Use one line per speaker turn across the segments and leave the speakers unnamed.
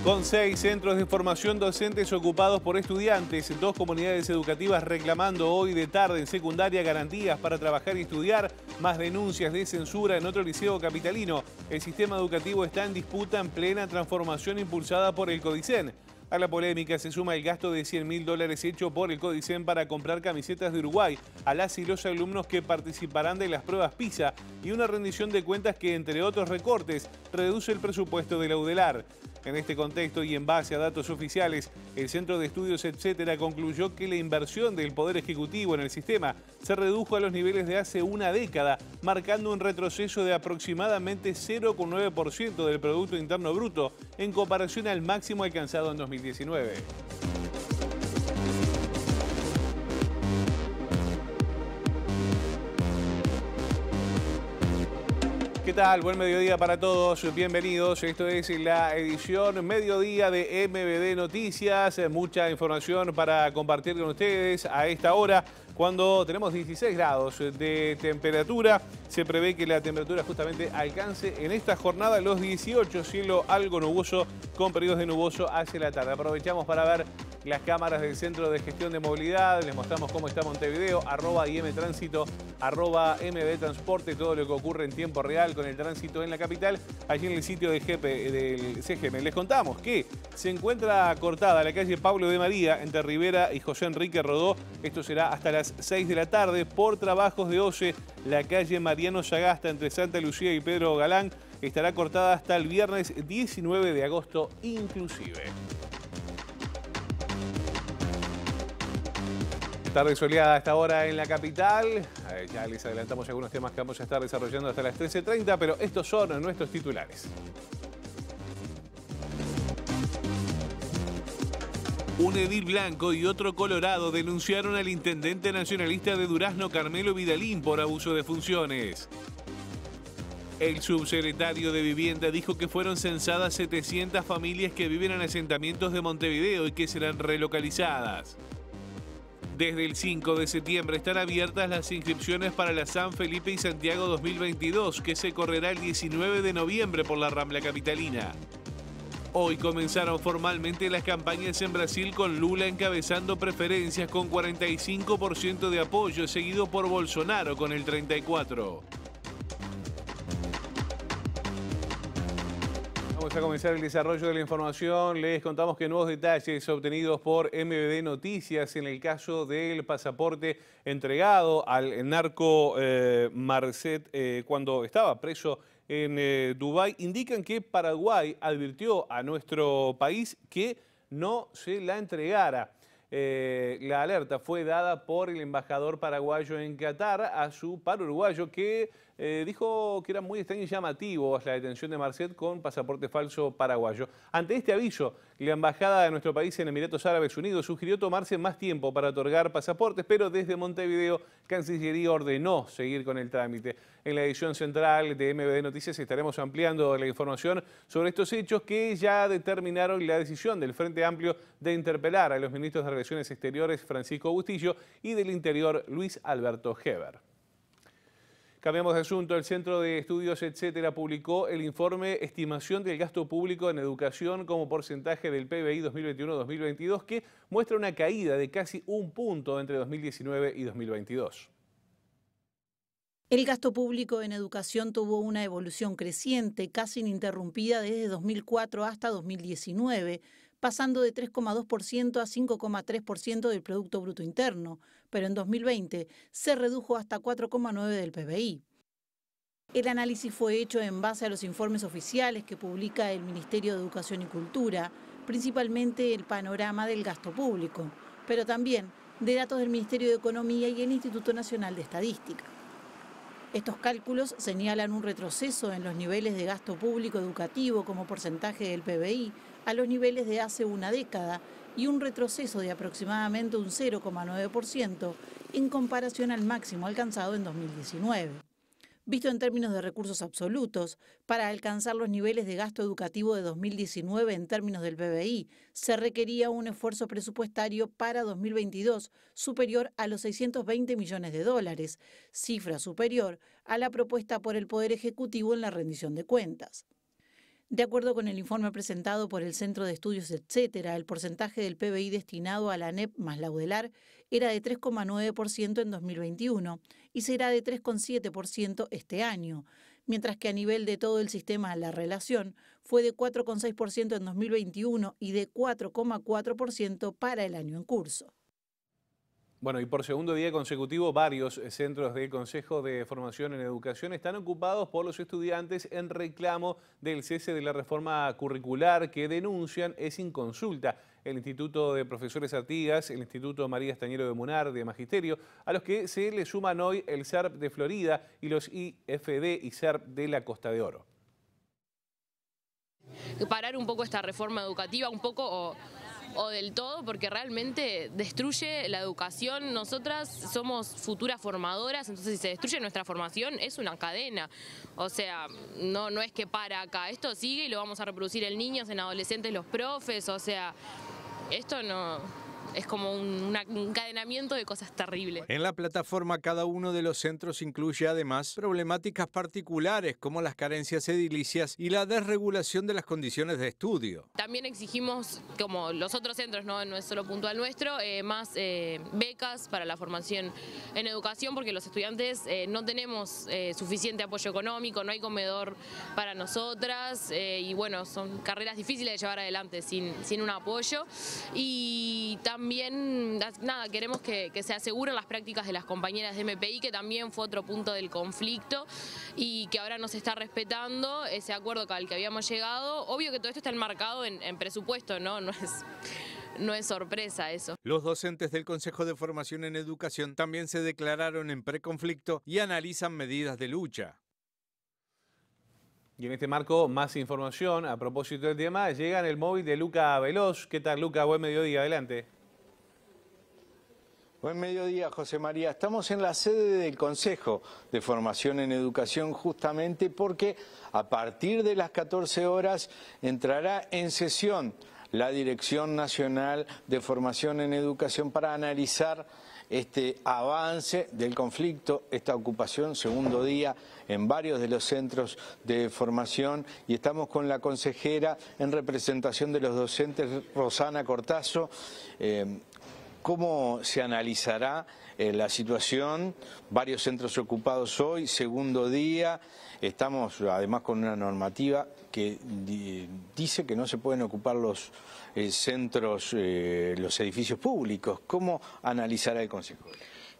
Con 6 centros de formación docentes ocupados por estudiantes, 2 comunidades educativas reclamando hoy de tarde en secundaria garantías para trabajar y estudiar, más denuncias de censura en otro liceo capitalino. El sistema educativo está en disputa en plena transformación impulsada por el Codicen. A la polémica se suma el gasto de $100.000 hecho por el Codicen para comprar camisetas de Uruguay a las y los alumnos que participarán de las pruebas PISA y una rendición de cuentas que, entre otros recortes, reduce el presupuesto de la UDELAR. En este contexto y en base a datos oficiales, el Centro de Estudios Etcétera concluyó que la inversión del Poder Ejecutivo en el sistema se redujo a los niveles de hace una década, marcando un retroceso de aproximadamente 0,9% del Producto Interno Bruto en comparación al máximo alcanzado en 2019. ¿Qué tal? Buen mediodía para todos. Bienvenidos. Esto es la edición mediodía de MBD Noticias. Mucha información para compartir con ustedes a esta hora, cuando tenemos 16 grados de temperatura. Se prevé que la temperatura justamente alcance en esta jornada los 18, cielo algo nuboso con periodos de nuboso hacia la tarde. Aprovechamos para ver las cámaras del Centro de Gestión de Movilidad. Les mostramos cómo está Montevideo, @IMTránsito, @MBTransporte, todo lo que ocurre en tiempo real con el tránsito en la capital. Allí en el sitio del CGM les contamos que se encuentra cortada la calle Pablo de María entre Rivera y José Enrique Rodó. Esto será hasta las 6 de la tarde por trabajos de OCE. La calle Mariano Sagasta entre Santa Lucía y Pedro Galán estará cortada hasta el viernes 19 de agosto inclusive. Tarde soleada hasta ahora en la capital. Ya les adelantamos algunos temas que vamos a estar desarrollando hasta las 13:30, pero estos son nuestros titulares. Un edil blanco y otro colorado denunciaron al intendente nacionalista de Durazno, Carmelo Vidalín, por abuso de funciones. El subsecretario de Vivienda dijo que fueron censadas 700 familias que viven en asentamientos de Montevideo y que serán relocalizadas. Desde el 5 de septiembre están abiertas las inscripciones para la San Felipe y Santiago 2022, que se correrá el 19 de noviembre por la Rambla Capitalina. Hoy comenzaron formalmente las campañas en Brasil, con Lula encabezando preferencias con 45% de apoyo, seguido por Bolsonaro con el 34%. Vamos a comenzar el desarrollo de la información. Les contamos que nuevos detalles obtenidos por MBD Noticias en el caso del pasaporte entregado al narco Marcet cuando estaba preso en Dubái indican que Paraguay advirtió a nuestro país que no se la entregara. La alerta fue dada por el embajador paraguayo en Qatar a su par uruguayo, que dijo que era muy extraño y llamativo la detención de Marcet con pasaporte falso paraguayo. Ante este aviso, la embajada de nuestro país en Emiratos Árabes Unidos sugirió tomarse más tiempo para otorgar pasaportes, pero desde Montevideo, Cancillería ordenó seguir con el trámite. En la edición central de MBD Noticias estaremos ampliando la información sobre estos hechos que ya determinaron la decisión del Frente Amplio de interpelar a los ministros de Relaciones Exteriores Francisco Bustillo y del Interior Luis Alberto Heber. Cambiamos de asunto. El Centro de Estudios Etcétera publicó el informe Estimación del Gasto Público en Educación como porcentaje del PBI 2021-2022, que muestra una caída de casi 1 punto entre 2019 y 2022.
El gasto público en educación tuvo una evolución creciente, casi ininterrumpida desde 2004 hasta 2019, pasando de 3,2% a 5,3% del Producto Bruto Interno, pero en 2020 se redujo hasta 4,9% del PBI. El análisis fue hecho en base a los informes oficiales que publica el Ministerio de Educación y Cultura, principalmente el panorama del gasto público, pero también de datos del Ministerio de Economía y el Instituto Nacional de Estadística. Estos cálculos señalan un retroceso en los niveles de gasto público educativo como porcentaje del PBI a los niveles de hace una década y un retroceso de aproximadamente un 0,9% en comparación al máximo alcanzado en 2019. Visto en términos de recursos absolutos, para alcanzar los niveles de gasto educativo de 2019 en términos del PBI, se requería un esfuerzo presupuestario para 2022 superior a los $620 millones, cifra superior a la propuesta por el Poder Ejecutivo en la rendición de cuentas. De acuerdo con el informe presentado por el Centro de Estudios Etcétera, el porcentaje del PBI destinado a la ANEP más la UDELAR era de 3,9% en 2021 y será de 3,7% este año, mientras que a nivel de todo el sistema la relación fue de 4,6% en 2021 y de 4,4% para el año en curso.
Bueno, y por segundo día consecutivo, varios centros del Consejo de Formación en Educación están ocupados por los estudiantes en reclamo del cese de la reforma curricular que denuncian es inconsulta. El Instituto de Profesores Artigas, el Instituto María Estañero de Munar de Magisterio, a los que se le suman hoy el SERP de Florida y los IFD y SERP de la Costa de Oro.
Parar un poco esta reforma educativa, un poco o del todo, porque realmente destruye la educación. Nosotras somos futuras formadoras, entonces si se destruye nuestra formación es una cadena. O sea, no es que para acá, esto sigue y lo vamos a reproducir en niños, en adolescentes, los profes, o sea, esto no... Es como un encadenamiento de cosas terribles.
En la plataforma, cada uno de los centros incluye además problemáticas particulares como las carencias edilicias y la desregulación de las condiciones de estudio.
También exigimos, como los otros centros, no es solo puntual nuestro, más becas para la formación en educación, porque los estudiantes no tenemos suficiente apoyo económico, no hay comedor para nosotras y bueno, son carreras difíciles de llevar adelante sin un apoyo. Y también, nada, queremos que se aseguren las prácticas de las compañeras de MPI, que también fue otro punto del conflicto y que ahora no se está respetando ese acuerdo al que habíamos llegado. Obvio que todo esto está enmarcado en presupuesto, no es sorpresa eso.
Los docentes del Consejo de Formación en Educación también se declararon en preconflicto y analizan medidas de lucha.
Y en este marco, más información a propósito del tema. Llega en el móvil de Luca Veloz. ¿Qué tal, Luca? Buen mediodía, adelante.
Buen mediodía, José María. Estamos en la sede del Consejo de Formación en Educación justamente porque a partir de las 14 horas entrará en sesión la Dirección Nacional de Formación en Educación para analizar este avance del conflicto, esta ocupación, segundo día en varios de los centros de formación, y estamos con la consejera en representación de los docentes, Rosana Cortazo. ¿Cómo se analizará la situación? Varios centros ocupados hoy, segundo día. Estamos además con una normativa que dice que no se pueden ocupar los centros, los edificios públicos. ¿Cómo analizará el Consejo?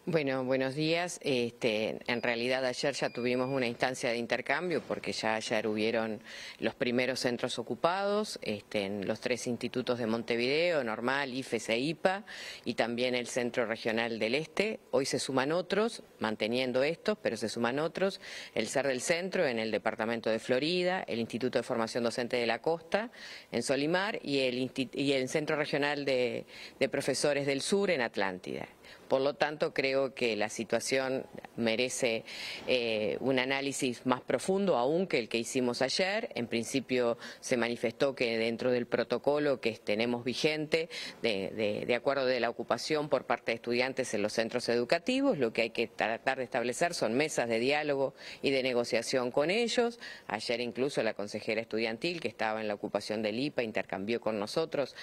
Bueno, buenos días. En realidad ayer ya tuvimos una instancia de intercambio porque ya ayer hubieron los primeros centros ocupados en los 3 institutos de Montevideo, Normal, IFES e IPA, y también el Centro Regional del Este. Hoy se suman otros, manteniendo estos, pero se suman otros, el SER del Centro en el Departamento de Florida, el Instituto de Formación Docente de la Costa en Solimar y el Centro Regional de Profesores del Sur en Atlántida. Por lo tanto, creo que la situación merece un análisis más profundo aún que el que hicimos ayer. En principio se manifestó que dentro del protocolo que tenemos vigente, de acuerdo de la ocupación por parte de estudiantes en los centros educativos, lo que hay que tratar de establecer son mesas de diálogo y de negociación con ellos. Ayer incluso la consejera estudiantil que estaba en la ocupación del IPA intercambió con nosotros,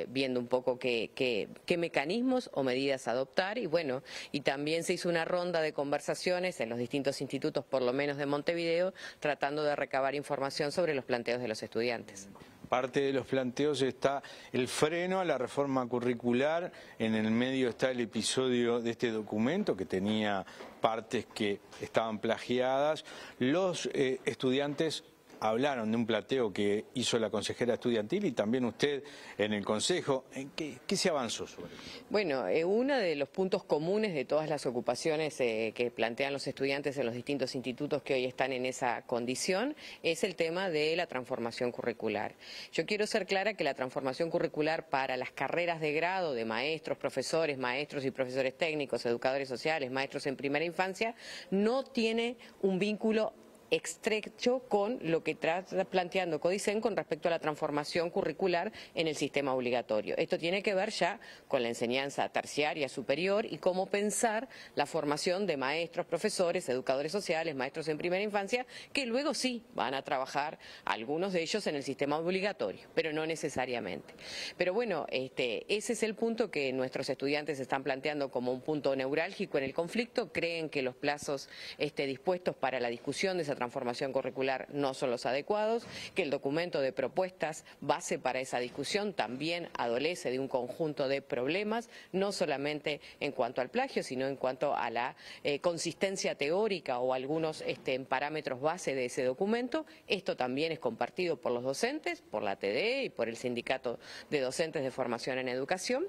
viendo un poco qué mecanismos o medidas adoptar. Y bueno, y también se hizo una ronda de conversaciones en los distintos institutos, por lo menos de Montevideo, tratando de recabar información sobre los planteos de los estudiantes.
Parte de los planteos está el freno a la reforma curricular, en el medio está el episodio de este documento que tenía partes que estaban plagiadas. Los estudiantes hablaron de un planteo que hizo la consejera estudiantil y también usted en el Consejo. ¿Qué se avanzó sobre eso?
Bueno, uno de los puntos comunes de todas las ocupaciones que plantean los estudiantes en los distintos institutos que hoy están en esa condición es el tema de la transformación curricular. Yo quiero ser clara que la transformación curricular para las carreras de grado de maestros, profesores, maestros y profesores técnicos, educadores sociales, maestros en primera infancia, no tiene un vínculo estrecho con lo que está planteando Codicen con respecto a la transformación curricular en el sistema obligatorio. Esto tiene que ver ya con la enseñanza terciaria superior y cómo pensar la formación de maestros, profesores, educadores sociales, maestros en primera infancia, que luego sí van a trabajar algunos de ellos en el sistema obligatorio, pero no necesariamente. Pero bueno, ese es el punto que nuestros estudiantes están planteando como un punto neurálgico en el conflicto. Creen que los plazos dispuestos para la discusión de esa transformación curricular no son los adecuados, que el documento de propuestas base para esa discusión también adolece de un conjunto de problemas, no solamente en cuanto al plagio, sino en cuanto a la consistencia teórica o algunos parámetros base de ese documento. Esto también es compartido por los docentes, por la TD y por el Sindicato de Docentes de Formación en Educación,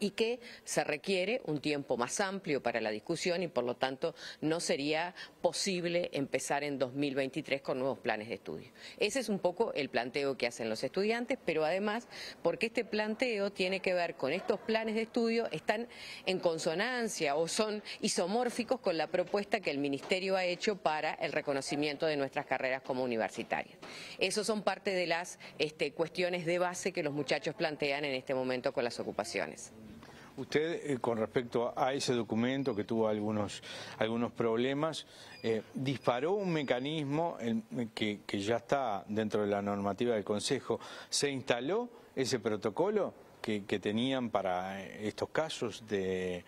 y que se requiere un tiempo más amplio para la discusión y por lo tanto no sería posible empezar en 2023 con nuevos planes de estudio. Ese es un poco el planteo que hacen los estudiantes, pero además porque este planteo tiene que ver con estos planes de estudio, están en consonancia o son isomórficos con la propuesta que el Ministerio ha hecho para el reconocimiento de nuestras carreras como universitarias. Esos son parte de las cuestiones de base que los muchachos plantean en este momento con las ocupaciones.
Usted, con respecto a ese documento que tuvo algunos problemas, disparó un mecanismo que ya está dentro de la normativa del Consejo. ¿Se instaló ese protocolo que tenían para estos casos de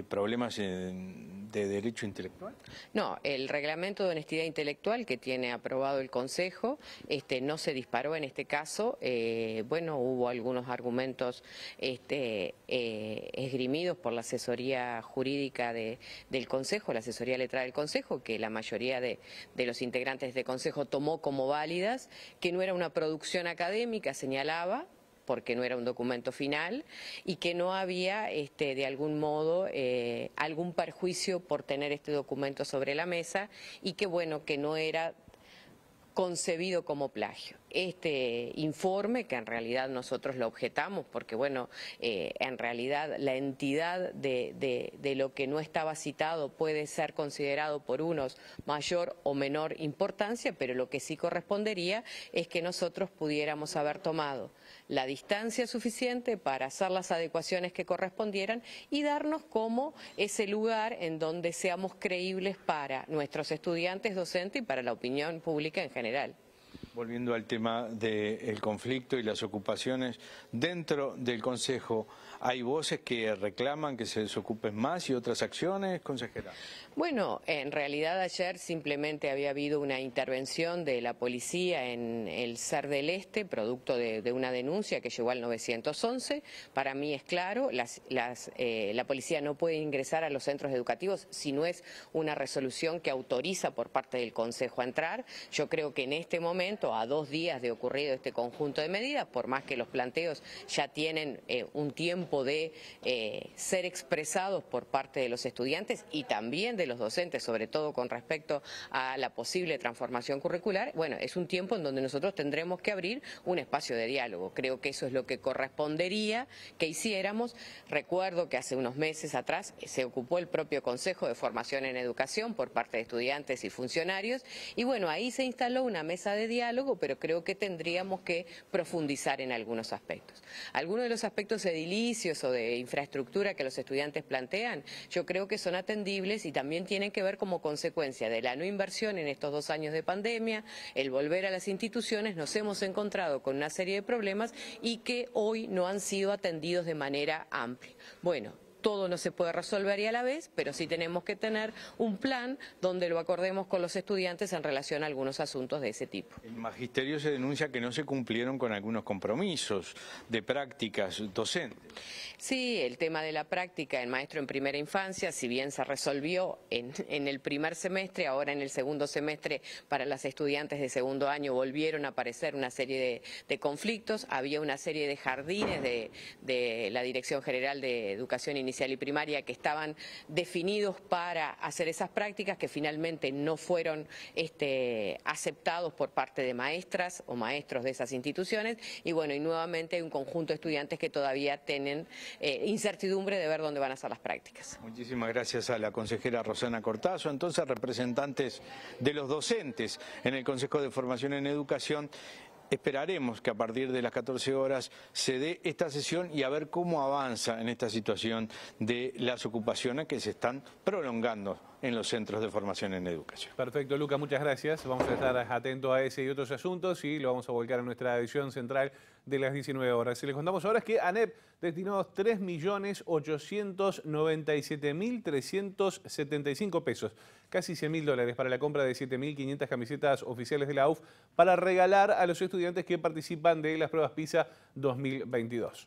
problemas de derecho intelectual?
No, el reglamento de honestidad intelectual que tiene aprobado el Consejo no se disparó en este caso. Bueno, hubo algunos argumentos esgrimidos por la asesoría jurídica del Consejo, la asesoría letrada del Consejo, que la mayoría de los integrantes del Consejo tomó como válidas, que no era una producción académica, señalaba, porque no era un documento final y que no había de algún modo algún perjuicio por tener este documento sobre la mesa y que bueno, que no era concebido como plagio. Este informe, que en realidad nosotros lo objetamos porque bueno, en realidad la entidad de lo que no estaba citado puede ser considerado por unos mayor o menor importancia, pero lo que sí correspondería es que nosotros pudiéramos haber tomado la distancia suficiente para hacer las adecuaciones que correspondieran y darnos como ese lugar en donde seamos creíbles para nuestros estudiantes, docentes y para la opinión pública en general.
Volviendo al tema del conflicto y las ocupaciones, dentro del Consejo, ¿hay voces que reclaman que se desocupen más y otras acciones, consejera?
Bueno, en realidad ayer simplemente había habido una intervención de la policía en el SER del Este, producto de una denuncia que llegó al 911. Para mí es claro, la policía no puede ingresar a los centros educativos si no es una resolución que autoriza por parte del Consejo a entrar. Yo creo que en este momento, a 2 días de ocurrido este conjunto de medidas, por más que los planteos ya tienen un tiempo de ser expresados por parte de los estudiantes y también de los docentes, sobre todo con respecto a la posible transformación curricular, bueno, es un tiempo en donde nosotros tendremos que abrir un espacio de diálogo. Creo que eso es lo que correspondería que hiciéramos. Recuerdo que hace unos meses atrás se ocupó el propio Consejo de Formación en Educación por parte de estudiantes y funcionarios y bueno, ahí se instaló una mesa de diálogo, pero creo que tendríamos que profundizar en algunos aspectos. Algunos de los aspectos edilicios o de infraestructura que los estudiantes plantean, yo creo que son atendibles y también tienen que ver como consecuencia de la no inversión en estos 2 años de pandemia, el volver a las instituciones, nos hemos encontrado con una serie de problemas y que hoy no han sido atendidos de manera amplia. Bueno, todo no se puede resolver y a la vez, pero sí tenemos que tener un plan donde lo acordemos con los estudiantes en relación a algunos asuntos de ese tipo.
El magisterio se denuncia que no se cumplieron con algunos compromisos de prácticas docentes.
Sí, el tema de la práctica en maestro en primera infancia, si bien se resolvió en el primer semestre, ahora en el segundo semestre para las estudiantes de segundo año volvieron a aparecer una serie de conflictos, había una serie de jardines de la Dirección General de Educación Inicial inicial y primaria que estaban definidos para hacer esas prácticas, que finalmente no fueron aceptados por parte de maestras o maestros de esas instituciones, y bueno, y nuevamente hay un conjunto de estudiantes que todavía tienen incertidumbre de ver dónde van a hacer las prácticas.
Muchísimas gracias a la consejera Rosana Cortazo. Entonces, representantes de los docentes en el Consejo de Formación en Educación, esperaremos que a partir de las 14 horas se dé esta sesión y a ver cómo avanza en esta situación de las ocupaciones que se están prolongando en los centros de formación en educación.
Perfecto, Luca, muchas gracias. Vamos a estar atentos a ese y otros asuntos y lo vamos a volcar a nuestra edición central de las 19 horas. Y les contamos ahora que ANEP destinó 3.897.375 pesos, casi $100.000, para la compra de 7.500 camisetas oficiales de la UF para regalar a los estudiantes que participan de las pruebas PISA 2022.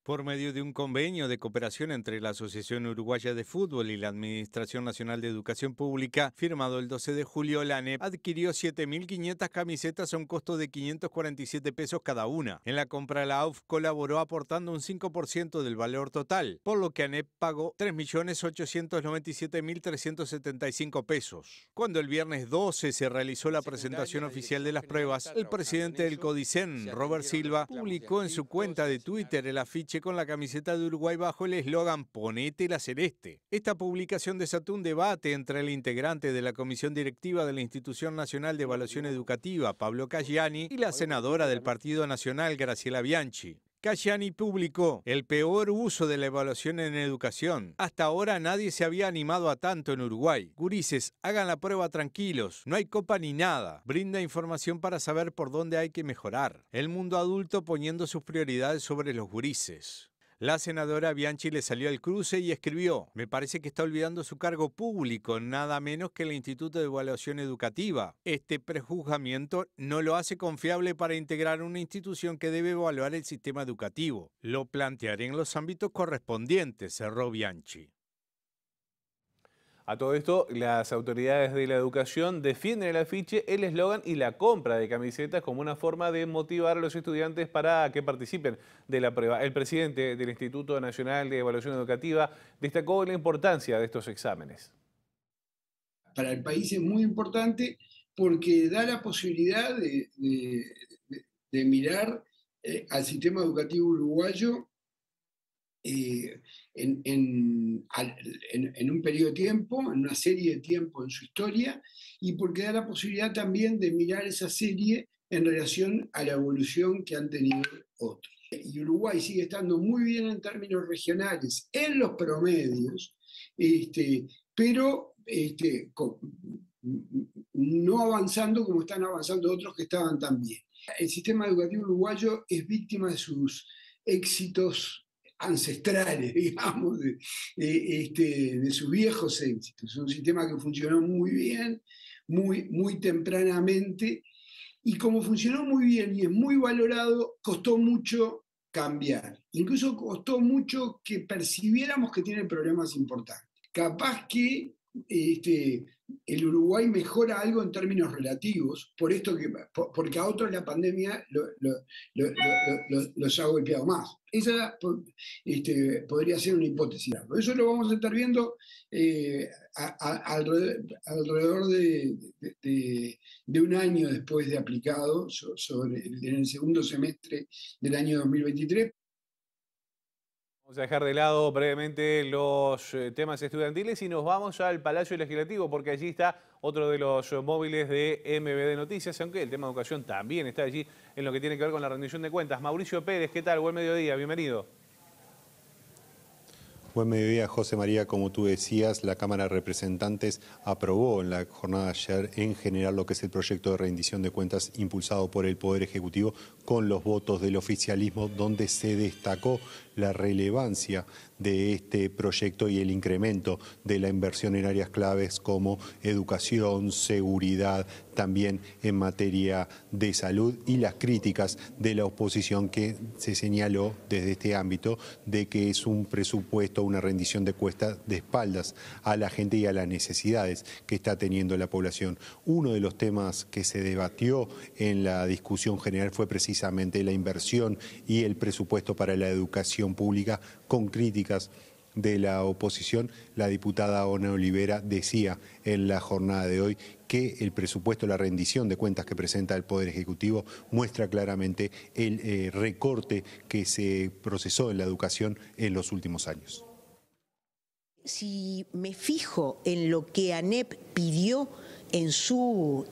Por medio de un convenio de cooperación entre la Asociación Uruguaya de Fútbol y la Administración Nacional de Educación Pública, firmado el 12 de julio, la ANEP adquirió 7.500 camisetas a un costo de 547 pesos cada una. En la compra, la AUF colaboró aportando un 5% del valor total, por lo que ANEP pagó 3.897.375 pesos. Cuando el viernes 12 se realizó la presentación oficial de las pruebas, el presidente del CODICEN, Robert Silva, publicó en su cuenta de Twitter el afiche con la camiseta de Uruguay bajo el eslogan "Ponete la celeste". Esta publicación desató un debate entre el integrante de la Comisión Directiva de la Institución Nacional de Evaluación Educativa, Pablo Caggiani, y la senadora del Partido Nacional, Graciela Bianchi. Caggiani publicó: el peor uso de la evaluación en educación. Hasta ahora nadie se había animado a tanto en Uruguay. Gurises, hagan la prueba tranquilos, no hay copa ni nada. Brinda información para saber por dónde hay que mejorar. El mundo adulto poniendo sus prioridades sobre los gurises. La senadora Bianchi le salió al cruce y escribió: me parece que está olvidando su cargo público, nada menos que el Instituto de Evaluación Educativa. Este prejuzgamiento no lo hace confiable para integrar una institución que debe evaluar el sistema educativo. Lo plantearé en los ámbitos correspondientes, cerró Bianchi.
A todo esto, las autoridades de la educación defienden el afiche, el eslogan y la compra de camisetas como una forma de motivar a los estudiantes para que participen de la prueba. El presidente del Instituto Nacional de Evaluación Educativa destacó la importancia de estos exámenes.
Para el país es muy importante porque da la posibilidad de mirar al sistema educativo uruguayo en un periodo de tiempo, en una serie de tiempo en su historia, y porque da la posibilidad también de mirar esa serie en relación a la evolución que han tenido otros. Y Uruguay sigue estando muy bien en términos regionales, en los promedios, pero no avanzando como están avanzando otros que estaban tan bien. El sistema educativo uruguayo es víctima de sus éxitos ancestrales, digamos, de sus viejos éxitos. Es un sistema que funcionó muy bien, muy tempranamente, y como funcionó muy bien y es muy valorado, costó mucho cambiar. Incluso costó mucho que percibiéramos que tiene problemas importantes. Capaz que el Uruguay mejora algo en términos relativos, porque a otros la pandemia los ha golpeado más. Esa podría ser una hipótesis. Eso lo vamos a estar viendo alrededor de un año después de aplicado, en el segundo semestre del año 2023.
Vamos a dejar de lado brevemente los temas estudiantiles y nos vamos al Palacio Legislativo, porque allí está otro de los móviles de MBD Noticias, aunque el tema de educación también está allí en lo que tiene que ver con la rendición de cuentas. Mauricio Pérez, ¿qué tal? Buen mediodía, bienvenido.
Buen mediodía, José María. Como tú decías, la Cámara de Representantes aprobó en la jornada de ayer en general lo que es el proyecto de rendición de cuentas impulsado por el Poder Ejecutivo con los votos del oficialismo, donde se destacó la relevancia de este proyecto y el incremento de la inversión en áreas claves como educación, seguridad, también en materia de salud, y las críticas de la oposición que se señaló desde este ámbito de que es un presupuesto, una rendición de cuentas de espaldas a la gente y a las necesidades que está teniendo la población. Uno de los temas que se debatió en la discusión general fue precisamente la inversión y el presupuesto para la educación participación pública con críticas de la oposición. La diputada Ona Olivera decía en la jornada de hoy que el presupuesto, la rendición de cuentas que presenta el Poder Ejecutivo muestra claramente el recorte que se procesó en la educación en los últimos años.
Si me fijo en lo que ANEP pidió en su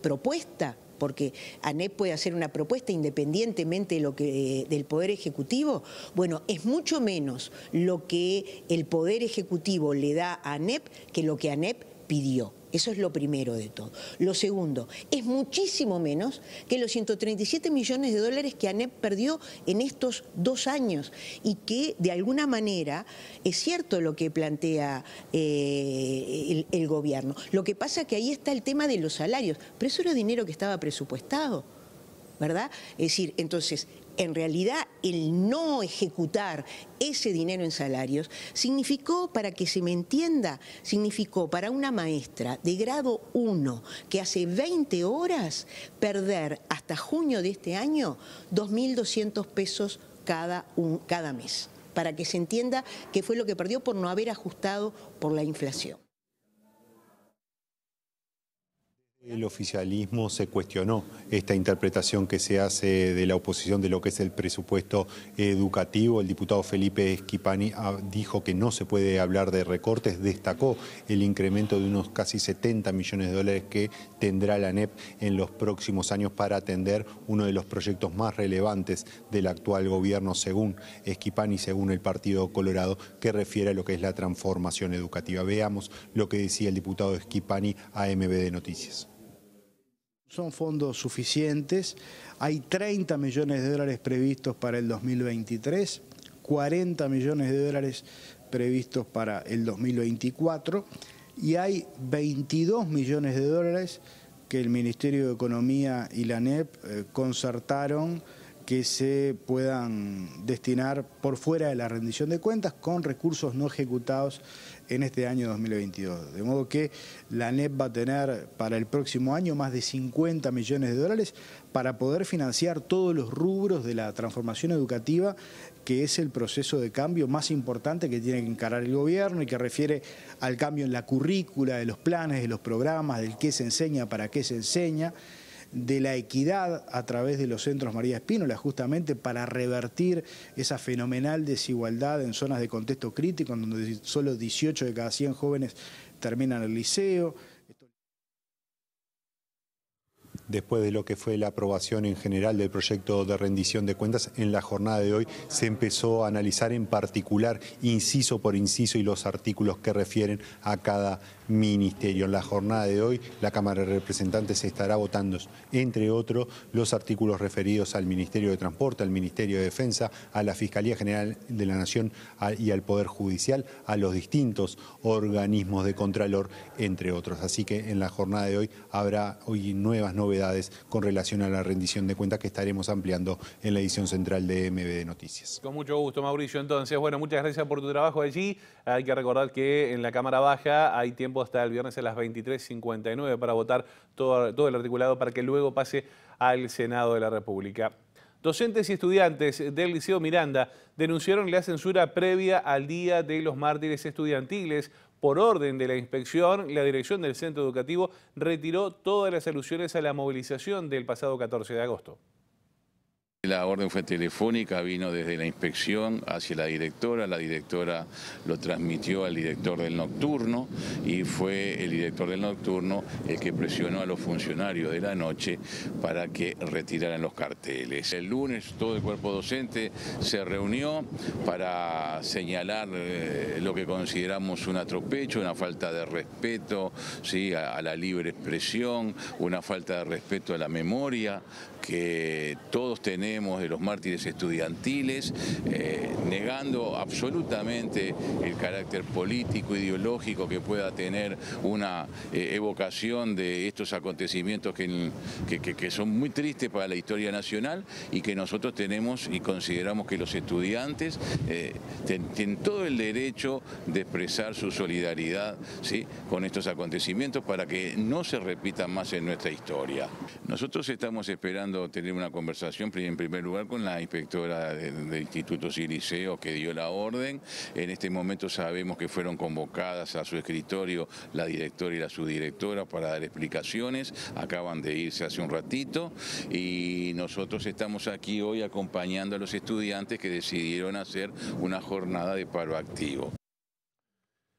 propuesta, porque ANEP puede hacer una propuesta independientemente de del Poder Ejecutivo, bueno, es mucho menos lo que el Poder Ejecutivo le da a ANEP que lo que ANEP pidió. Eso es lo primero de todo. Lo segundo, es muchísimo menos que los 137 millones de dólares que ANEP perdió en estos 2 años y que de alguna manera es cierto lo que plantea el gobierno. Lo que pasa es que ahí está el tema de los salarios, pero eso era dinero que estaba presupuestado, ¿verdad? Es decir, entonces, en realidad el no ejecutar ese dinero en salarios significó, para que se me entienda, significó para una maestra de grado 1 que hace 20 horas perder hasta junio de este año 2.200 pesos cada mes, para que se entienda qué fue lo que perdió por no haber ajustado por la inflación.
El oficialismo se cuestionó esta interpretación que se hace de la oposición de lo que es el presupuesto educativo. El diputado Felipe Schipani dijo que no se puede hablar de recortes, destacó el incremento de unos casi 70 millones de dólares que tendrá la ANEP en los próximos años para atender uno de los proyectos más relevantes del actual gobierno, según Schipani, según el Partido Colorado, que refiere a lo que es la transformación educativa. Veamos lo que decía el diputado Schipani a MBD Noticias.
Son fondos suficientes, hay 30 millones de dólares previstos para el 2023, 40 millones de dólares previstos para el 2024 y hay 22 millones de dólares que el Ministerio de Economía y la ANEP concertaron que se puedan destinar por fuera de la rendición de cuentas con recursos no ejecutados en este año 2022. De modo que la ANEP va a tener para el próximo año más de 50 millones de dólares para poder financiar todos los rubros de la transformación educativa, que es el proceso de cambio más importante que tiene que encarar el gobierno y que refiere al cambio en la currícula, de los planes, de los programas, del qué se enseña, para qué se enseña, de la equidad a través de los centros María Espínola, justamente para revertir esa fenomenal desigualdad en zonas de contexto crítico, en donde solo 18 de cada 100 jóvenes terminan el liceo.
Después de lo que fue la aprobación en general del proyecto de rendición de cuentas, en la jornada de hoy se empezó a analizar en particular, inciso por inciso, y los artículos que refieren a cada ministerio. En la jornada de hoy, la Cámara de Representantes estará votando, entre otros, los artículos referidos al Ministerio de Transporte, al Ministerio de Defensa, a la Fiscalía General de la Nación y al Poder Judicial, a los distintos organismos de Contralor, entre otros. Así que en la jornada de hoy habrá nuevas novedades con relación a la rendición de cuentas que estaremos ampliando en la edición central de MBD Noticias.
Con mucho gusto, Mauricio. Entonces, bueno, muchas gracias por tu trabajo allí. Hay que recordar que en la Cámara Baja hay tiempo hasta el viernes a las 23:59 para votar todo el articulado para que luego pase al Senado de la República. Docentes y estudiantes del Liceo Miranda denunciaron la censura previa al Día de los Mártires Estudiantiles. Por orden de la inspección, la dirección del centro educativo retiró todas las alusiones a la movilización del pasado 14 de agosto.
La orden fue telefónica, vino desde la inspección hacia la directora lo transmitió al director del nocturno y fue el director del nocturno el que presionó a los funcionarios de la noche para que retiraran los carteles. El lunes todo el cuerpo docente se reunió para señalar lo que consideramos un atropello, una falta de respeto, ¿sí?, a la libre expresión, una falta de respeto a la memoria que todos tenemos de los mártires estudiantiles, negando absolutamente el carácter político, ideológico que pueda tener una evocación de estos acontecimientos que son muy tristes para la historia nacional y que nosotros tenemos y consideramos que los estudiantes tienen todo el derecho de expresar su solidaridad, ¿sí?, con estos acontecimientos para que no se repitan más en nuestra historia. Nosotros estamos esperando tener una conversación en primer primer lugar con la inspectora del Instituto Ciliceo que dio la orden. En este momento sabemos que fueron convocadas a su escritorio la directora y la subdirectora para dar explicaciones. Acaban de irse hace un ratito y nosotros estamos aquí hoy acompañando a los estudiantes que decidieron hacer una jornada de paro activo.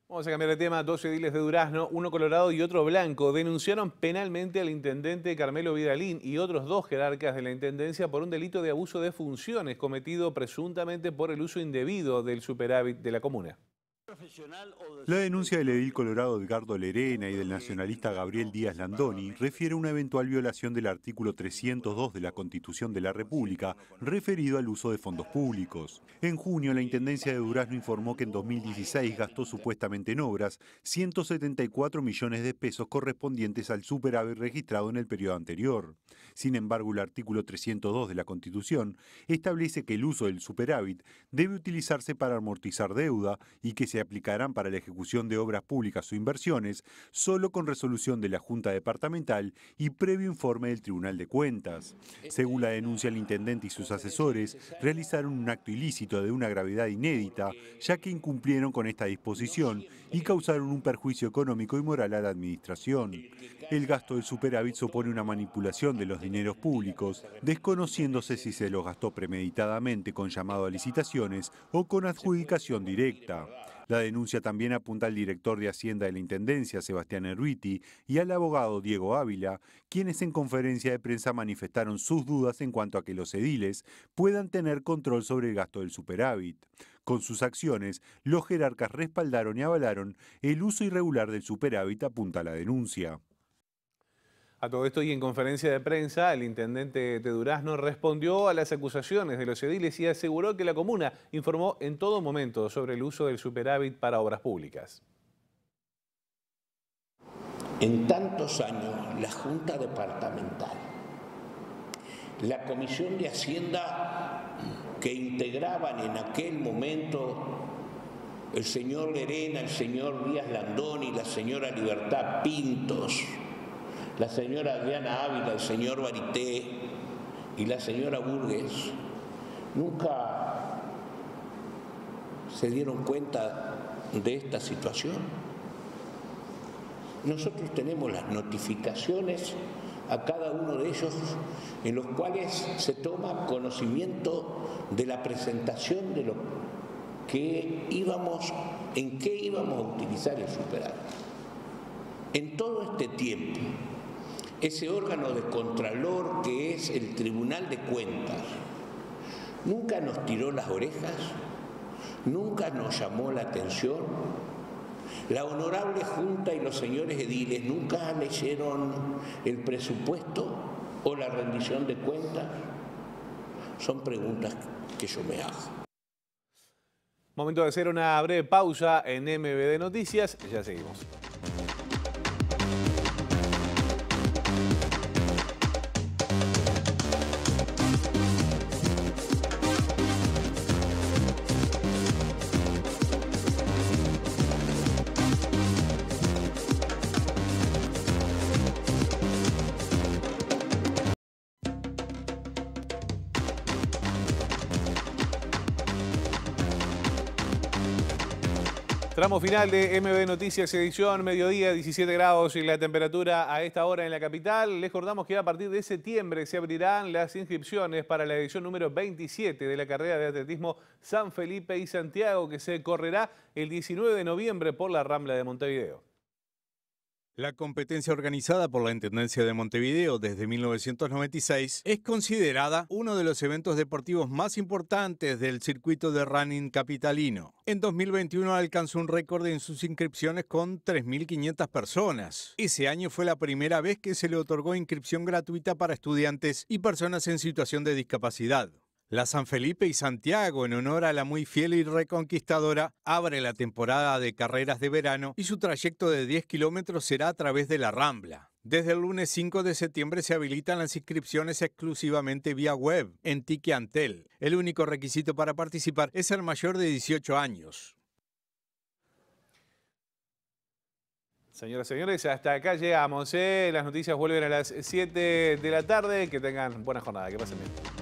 Vamos a cambiar de tema. 2 ediles de Durazno, uno colorado y otro blanco, denunciaron penalmente al intendente Carmelo Vidalín y otros 2 jerarcas de la intendencia por un delito de abuso de funciones cometido presuntamente por el uso indebido del superávit de la comuna.
La denuncia del edil colorado Edgardo Lerena y del nacionalista Gabriel Díaz Landoni refiere a una eventual violación del artículo 302 de la Constitución de la República referido al uso de fondos públicos. En junio, la Intendencia de Durazno informó que en 2016 gastó supuestamente en obras 174 millones de pesos correspondientes al superávit registrado en el periodo anterior. Sin embargo, el artículo 302 de la Constitución establece que el uso del superávit debe utilizarse para amortizar deuda y que se aplicarán para la ejecución de obras públicas o inversiones solo con resolución de la Junta Departamental y previo informe del Tribunal de Cuentas. Según la denuncia, el intendente y sus asesores realizaron un acto ilícito de una gravedad inédita, ya que incumplieron con esta disposición y causaron un perjuicio económico y moral a la administración. El gasto del superávit supone una manipulación de los dineros públicos, desconociéndose si se los gastó premeditadamente con llamado a licitaciones o con adjudicación directa. La denuncia también apunta al director de Hacienda de la Intendencia, Sebastián Erruiti, y al abogado Diego Ávila, quienes en conferencia de prensa manifestaron sus dudas en cuanto a que los ediles puedan tener control sobre el gasto del superávit. Con sus acciones, los jerarcas respaldaron y avalaron el uso irregular del superávit, apunta la denuncia.
A todo esto y en conferencia de prensa, el intendente de Durazno respondió a las acusaciones de los ediles y aseguró que la comuna informó en todo momento sobre el uso del superávit para obras públicas.
En tantos años, la Junta Departamental, la Comisión de Hacienda que integraban en aquel momento el señor Lerena, el señor Díaz Landoni, la señora Libertad Pintos, la señora Adriana Ávila, el señor Barité y la señora Burgues, nunca se dieron cuenta de esta situación. Nosotros tenemos las notificaciones a cada uno de ellos en los cuales se toma conocimiento de la presentación de lo que en qué íbamos a utilizar el superávit. En todo este tiempo, ese órgano de contralor que es el Tribunal de Cuentas nunca nos tiró las orejas, nunca nos llamó la atención. La honorable Junta y los señores ediles nunca leyeron el presupuesto o la rendición de cuentas. Son preguntas que yo me hago.
Momento de hacer una breve pausa en MBD Noticias. Ya seguimos. Tramo final de MBD Noticias, edición mediodía, 17 grados y la temperatura a esta hora en la capital. Les recordamos que a partir de septiembre se abrirán las inscripciones para la edición número 27 de la carrera de atletismo San Felipe y Santiago, que se correrá el 19 de noviembre por la Rambla de Montevideo.
La competencia organizada por la Intendencia de Montevideo desde 1996 es considerada uno de los eventos deportivos más importantes del circuito de running capitalino. En 2021 alcanzó un récord en sus inscripciones con 3.500 personas. Ese año fue la primera vez que se le otorgó inscripción gratuita para estudiantes y personas en situación de discapacidad. La San Felipe y Santiago, en honor a la muy fiel y reconquistadora, abre la temporada de carreras de verano y su trayecto de 10 kilómetros será a través de la Rambla. Desde el lunes 5 de septiembre se habilitan las inscripciones exclusivamente vía web en Tiqueantel. El único requisito para participar es ser mayor de 18 años.
Señoras y señores, hasta acá llegamos. Las noticias vuelven a las 7 de la tarde. Que tengan buena jornada. Que pasen bien.